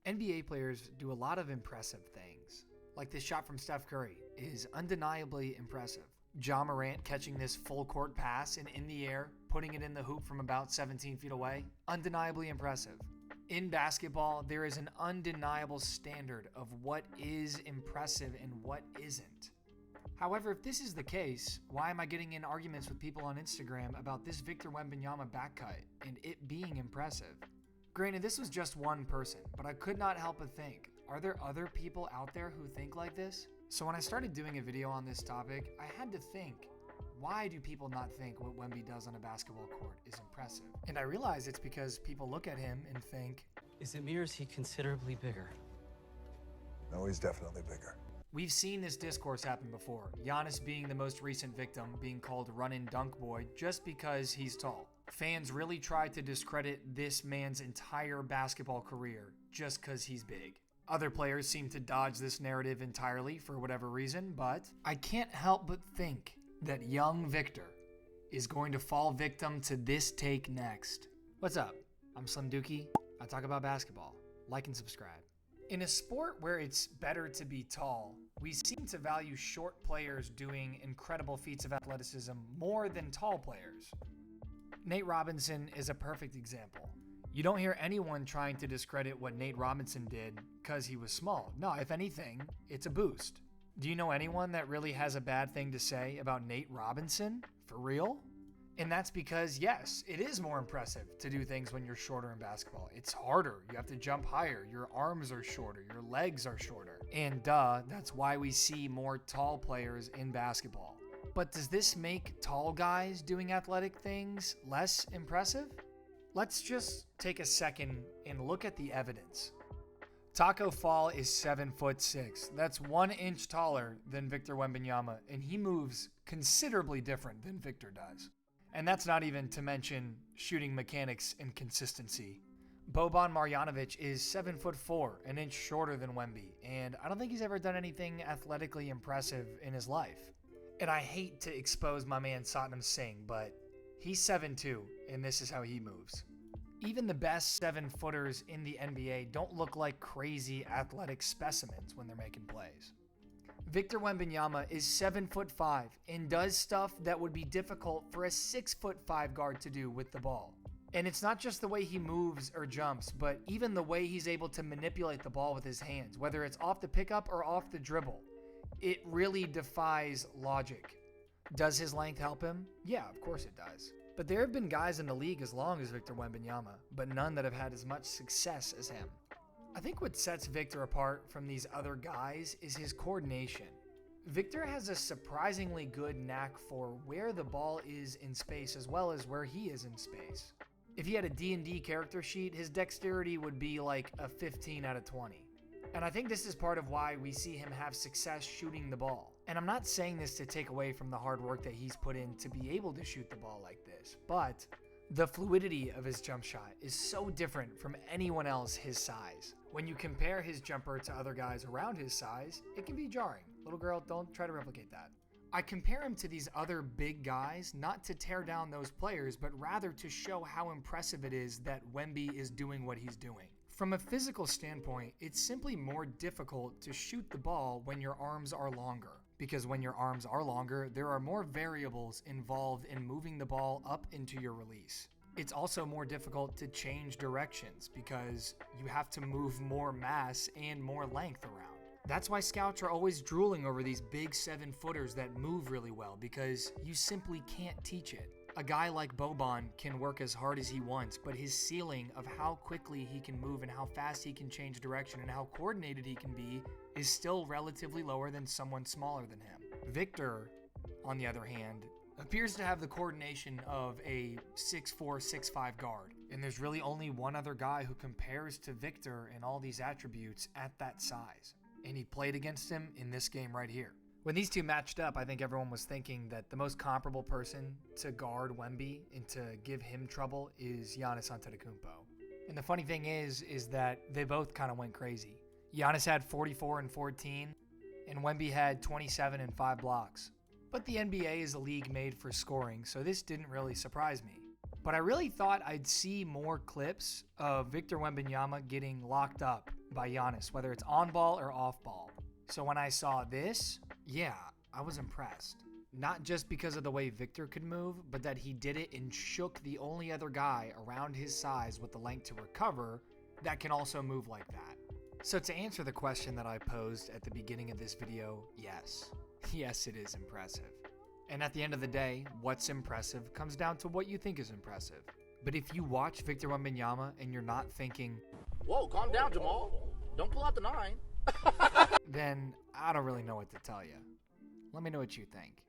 NBA players do a lot of impressive things. Like this shot from Steph Curry is undeniably impressive. Ja Morant catching this full court pass and in the air, putting it in the hoop from about 17 feet away, undeniably impressive. In basketball, there is an undeniable standard of what is impressive and what isn't. However, if this is the case, why am I getting in arguments with people on Instagram about this Victor Wembanyama back cut and it being impressive? Granted, this was just one person, but I could not help but think, are there other people out there who think like this? So when I started doing a video on this topic, I had to think, why do people not think what Wemby does on a basketball court is impressive? And I realized it's because people look at him and think, is it me or is he considerably bigger? No, he's definitely bigger. We've seen this discourse happen before. Giannis being the most recent victim, being called run-in dunk boy just because he's tall. Fans really tried to discredit this man's entire basketball career just because he's big. Other players seem to dodge this narrative entirely for whatever reason, but I can't help but think that young Victor is going to fall victim to this take next. What's up? I'm Slim Dookie. I talk about basketball. Like and subscribe. In a sport where it's better to be tall, we seem to value short players doing incredible feats of athleticism more than tall players. Nate Robinson is a perfect example. You don't hear anyone trying to discredit what Nate Robinson did because he was small. No, if anything, it's a boost. Do you know anyone that really has a bad thing to say about Nate Robinson? For real? And that's because, yes, it is more impressive to do things when you're shorter in basketball. It's harder. You have to jump higher. Your arms are shorter. Your legs are shorter. And that's why we see more tall players in basketball. But does this make tall guys doing athletic things less impressive? Let's just take a second and look at the evidence. Taco Fall is 7'6". That's 1 inch taller than Victor Wembanyama, and he moves considerably different than Victor does. And that's not even to mention shooting mechanics and consistency. Boban Marjanovic is 7'4", an inch shorter than Wemby, and I don't think he's ever done anything athletically impressive in his life. And I hate to expose my man Satnam Singh, but he's 7'2", and this is how he moves. Even the best 7-footers in the NBA don't look like crazy athletic specimens when they're making plays. Victor Wembanyama is 7'5" and does stuff that would be difficult for a 6'5" guard to do with the ball. And it's not just the way he moves or jumps, but even the way he's able to manipulate the ball with his hands, whether it's off the pickup or off the dribble. It really defies logic. Does his length help him? Yeah, of course it does. But there have been guys in the league as long as Victor Wembanyama, but none that have had as much success as him. I think what sets Victor apart from these other guys is his coordination. Victor has a surprisingly good knack for where the ball is in space as well as where he is in space. If he had a D&D character sheet, his dexterity would be like a 15 out of 20. And I think this is part of why we see him have success shooting the ball. And I'm not saying this to take away from the hard work that he's put in to be able to shoot the ball like this, but the fluidity of his jump shot is so different from anyone else his size. When you compare his jumper to other guys around his size, it can be jarring. Little girl, don't try to replicate that. I compare him to these other big guys, not to tear down those players, but rather to show how impressive it is that Wemby is doing what he's doing. From a physical standpoint, it's simply more difficult to shoot the ball when your arms are longer. Because when your arms are longer, there are more variables involved in moving the ball up into your release. It's also more difficult to change directions because you have to move more mass and more length around. That's why scouts are always drooling over these big 7-footers that move really well, because you simply can't teach it. A guy like Boban can work as hard as he wants, but his ceiling of how quickly he can move and how fast he can change direction and how coordinated he can be is still relatively lower than someone smaller than him. Victor, on the other hand, appears to have the coordination of a 6'4", 6'5" guard. And there's really only one other guy who compares to Victor in all these attributes at that size. And he played against him in this game right here. When these two matched up, I think everyone was thinking that the most comparable person to guard Wemby and to give him trouble is Giannis Antetokounmpo. And the funny thing is that they both kind of went crazy. Giannis had 44 and 14, and Wemby had 27 and 5 blocks. But the NBA is a league made for scoring, so this didn't really surprise me. But I really thought I'd see more clips of Victor Wembanyama getting locked up, by Giannis, whether it's on ball or off ball. So when I saw this, yeah, I was impressed. Not just because of the way Victor could move, but that he did it and shook the only other guy around his size with the length to recover that can also move like that. So to answer the question that I posed at the beginning of this video, yes. Yes, it is impressive. And at the end of the day, what's impressive comes down to what you think is impressive. But if you watch Victor Wembanyama and you're not thinking, whoa, calm down, Jamal. Don't pull out the 9. then I don't really know what to tell you. Let me know what you think.